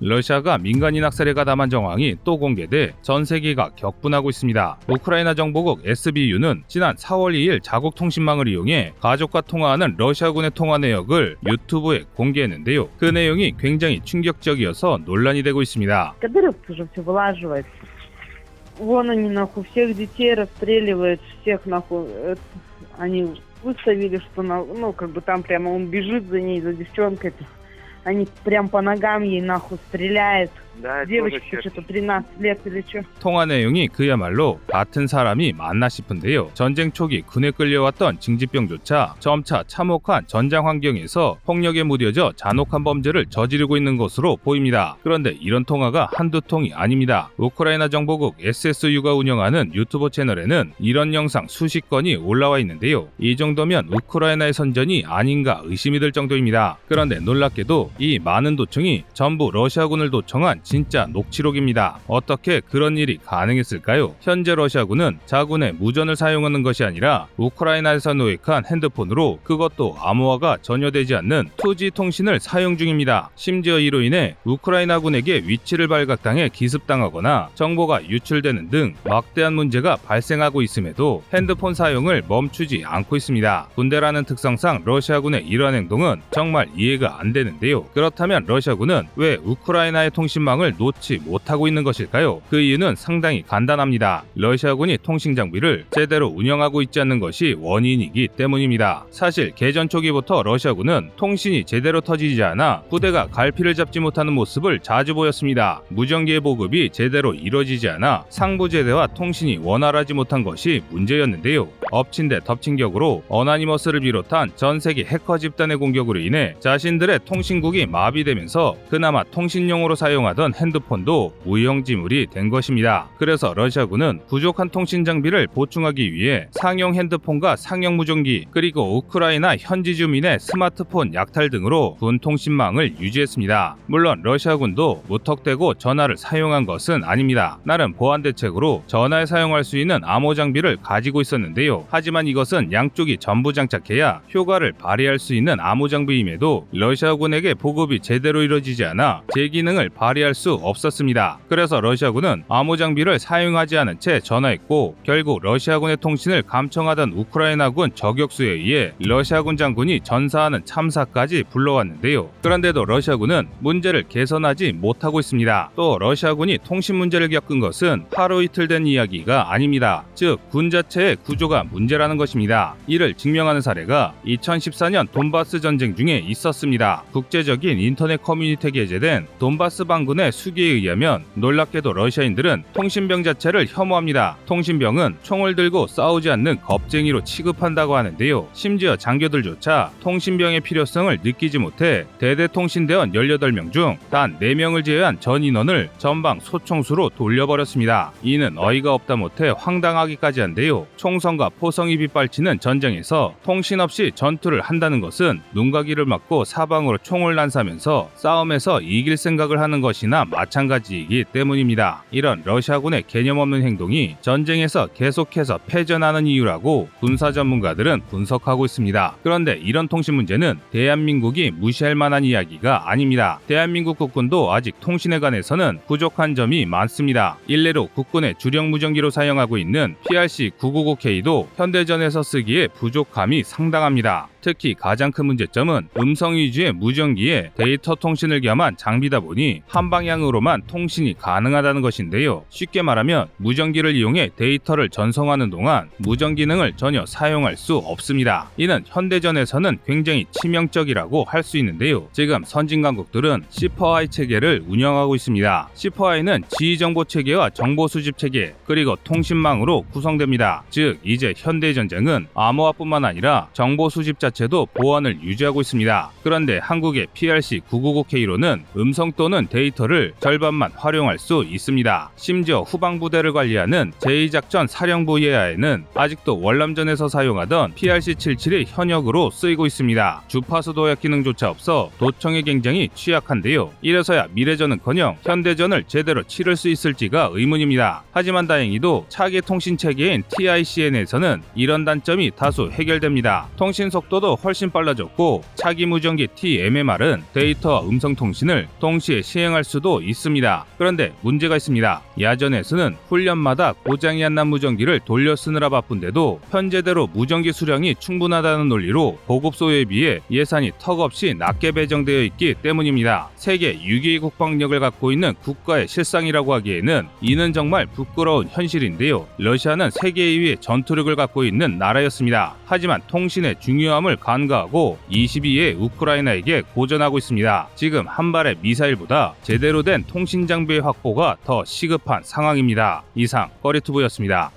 러시아가 민간인 학살에 가담한 정황이 또 공개돼 전 세계가 격분하고 있습니다. 우크라이나 정보국 SBU는 지난 4월 2일 자국 통신망을 이용해 가족과 통화하는 러시아군의 통화 내역을 유튜브에 공개했는데요. 그 내용이 굉장히 충격적이어서 논란이 되고 있습니다. Кадыров уже все вылаживает. Вон они нахуй всех детей расстреливают, всех нахуй. Они выставили, что там прямо он бежит за ней, за девчонкой. Они прям по ногам ей нахуй стреляют. Девочке что-то 13 лет или что. 통화 내용이 그야말로 같은 사람이 맞나 싶은데요. 전쟁 초기 군에 끌려왔던 징집병조차 점차 참혹한 전장 환경에서 폭력에 무뎌져 잔혹한 범죄를 저지르고 있는 것으로 보입니다. 그런데 이런 통화가 한두 통이 아닙니다. 우크라이나 정보국 SSU가 운영하는 유튜브 채널에는 이런 영상 수십 건이 올라와 있는데요. 이 정도면 우크라이나의 선전이 아닌가 의심이 들 정도입니다. 그런데 놀랍게도 이 많은 도청이 전부 러시아군을 도청한 진짜 녹취록입니다. 어떻게 그런 일이 가능했을까요? 현재 러시아군은 자군의 무전을 사용하는 것이 아니라 우크라이나에서 노획한 핸드폰으로, 그것도 암호화가 전혀 되지 않는 2G 통신을 사용 중입니다. 심지어 이로 인해 우크라이나군에게 위치를 발각당해 기습당하거나 정보가 유출되는 등 막대한 문제가 발생하고 있음에도 핸드폰 사용을 멈추지 않고 있습니다. 군대라는 특성상 러시아군의 이러한 행동은 정말 이해가 안 되는데요. 그렇다면 러시아군은 왜 우크라이나의 통신망을 놓지 못하고 있는 것일까요? 그 이유는 상당히 간단합니다. 러시아군이 통신 장비를 제대로 운영하고 있지 않는 것이 원인이기 때문입니다. 사실 개전 초기부터 러시아군은 통신이 제대로 터지지 않아 부대가 갈피를 잡지 못하는 모습을 자주 보였습니다. 무전기의 보급이 제대로 이루어지지 않아 상부제대와 통신이 원활하지 못한 것이 문제였는데요. 엎친 데 덮친 격으로 어나니머스를 비롯한 전 세계 해커 집단의 공격으로 인해 자신들의 통신국이 마비되면서 그나마 통신용으로 사용하던 핸드폰도 무용지물이 된 것입니다. 그래서 러시아군은 부족한 통신 장비를 보충하기 위해 상용 핸드폰과 상용 무전기, 그리고 우크라이나 현지 주민의 스마트폰 약탈 등으로 군 통신망을 유지했습니다. 물론 러시아군도 무턱대고 전화를 사용한 것은 아닙니다. 나름 보안 대책으로 전화에 사용할 수 있는 암호 장비를 가지고 있었는데요. 하지만 이것은 양쪽이 전부 장착해야 효과를 발휘할 수 있는 암호 장비임에도 러시아군에게 보급이 제대로 이루어지지 않아 제 기능을 발휘할 수 없었습니다. 그래서 러시아군은 암호 장비를 사용하지 않은 채 전화했고, 결국 러시아군의 통신을 감청하던 우크라이나군 저격수에 의해 러시아군 장군이 전사하는 참사까지 불러왔는데요. 그런데도 러시아군은 문제를 개선하지 못하고 있습니다. 또 러시아군이 통신 문제를 겪은 것은 하루 이틀 된 이야기가 아닙니다. 즉 군 자체의 구조가 문제라는 것입니다. 이를 증명하는 사례가 2014년 돈바스 전쟁 중에 있었습니다. 국제적인 인터넷 커뮤니티에 게재된 돈바스 반군의 수기에 의하면 놀랍게도 러시아인들은 통신병 자체를 혐오합니다. 통신병은 총을 들고 싸우지 않는 겁쟁이로 취급한다고 하는데요. 심지어 장교들조차 통신병의 필요성을 느끼지 못해 대대통신대원 18명 중 단 4명을 제외한 전 인원을 전방 소총수로 돌려버렸습니다. 이는 어이가 없다 못해 황당하기까지 한데요. 총성과 포성이 빗발치는 전쟁에서 통신 없이 전투를 한다는 것은 눈과 귀를 막고 사방으로 총을 난사하면서 싸움에서 이길 생각을 하는 것이나 마찬가지이기 때문입니다. 이런 러시아군의 개념 없는 행동이 전쟁에서 계속해서 패전하는 이유라고 군사 전문가들은 분석하고 있습니다. 그런데 이런 통신 문제는 대한민국이 무시할 만한 이야기가 아닙니다. 대한민국 국군도 아직 통신에 관해서는 부족한 점이 많습니다. 일례로 국군의 주력 무전기로 사용하고 있는 PRC-999K도 현대전에서 쓰기에 부족함이 상당합니다. 특히 가장 큰 문제점은 음성 위주의 무전기에 데이터 통신을 겸한 장비다 보니 한 방향으로만 통신이 가능하다는 것인데요. 쉽게 말하면 무전기를 이용해 데이터를 전송하는 동안 무전 기능을 전혀 사용할 수 없습니다. 이는 현대전에서는 굉장히 치명적이라고 할 수 있는데요. 지금 선진 강국들은 C4I 체계를 운영하고 있습니다. C4I는 지휘정보 체계와 정보 수집 체계, 그리고 통신망으로 구성됩니다. 즉 이제 현대전쟁은 암호화뿐만 아니라 정보 수집 자체도 보안을 유지하고 있습니다. 그런데 한국의 PRC-999K로는 음성 또는 데이터를 절반만 활용할 수 있습니다. 심지어 후방부대를 관리하는 제2작전 사령부 예하에는 아직도 월남전에서 사용하던 PRC-77이 현역으로 쓰이고 있습니다. 주파수 도약 기능조차 없어 도청에 굉장히 취약한데요. 이래서야 미래전은커녕 현대전을 제대로 치를 수 있을지가 의문입니다. 하지만 다행히도 차기 통신 체계인 TICN에서는 이런 단점이 다수 해결됩니다. 통신 속도도 속도도 훨씬 빨라졌고 차기 무전기 TMMR은 데이터와 음성 통신을 동시에 시행할 수도 있습니다. 그런데 문제가 있습니다. 야전에서는 훈련마다 고장이 안 난 무전기를 돌려 쓰느라 바쁜데도 현재대로 무전기 수량이 충분하다는 논리로 보급소에 비해 예산이 턱없이 낮게 배정되어 있기 때문입니다. 세계 6위의 국방력을 갖고 있는 국가의 실상이라고 하기에는 이는 정말 부끄러운 현실인데요. 러시아는 세계 2위의 전투력을 갖고 있는 나라였습니다. 하지만 통신의 중요함을 간과하고 22위의 우크라이나에게 고전하고 있습니다. 지금 한 발의 미사일보다 제대로 된 통신 장비의 확보가 더 시급한 상황입니다. 이상 꺼리투브였습니다.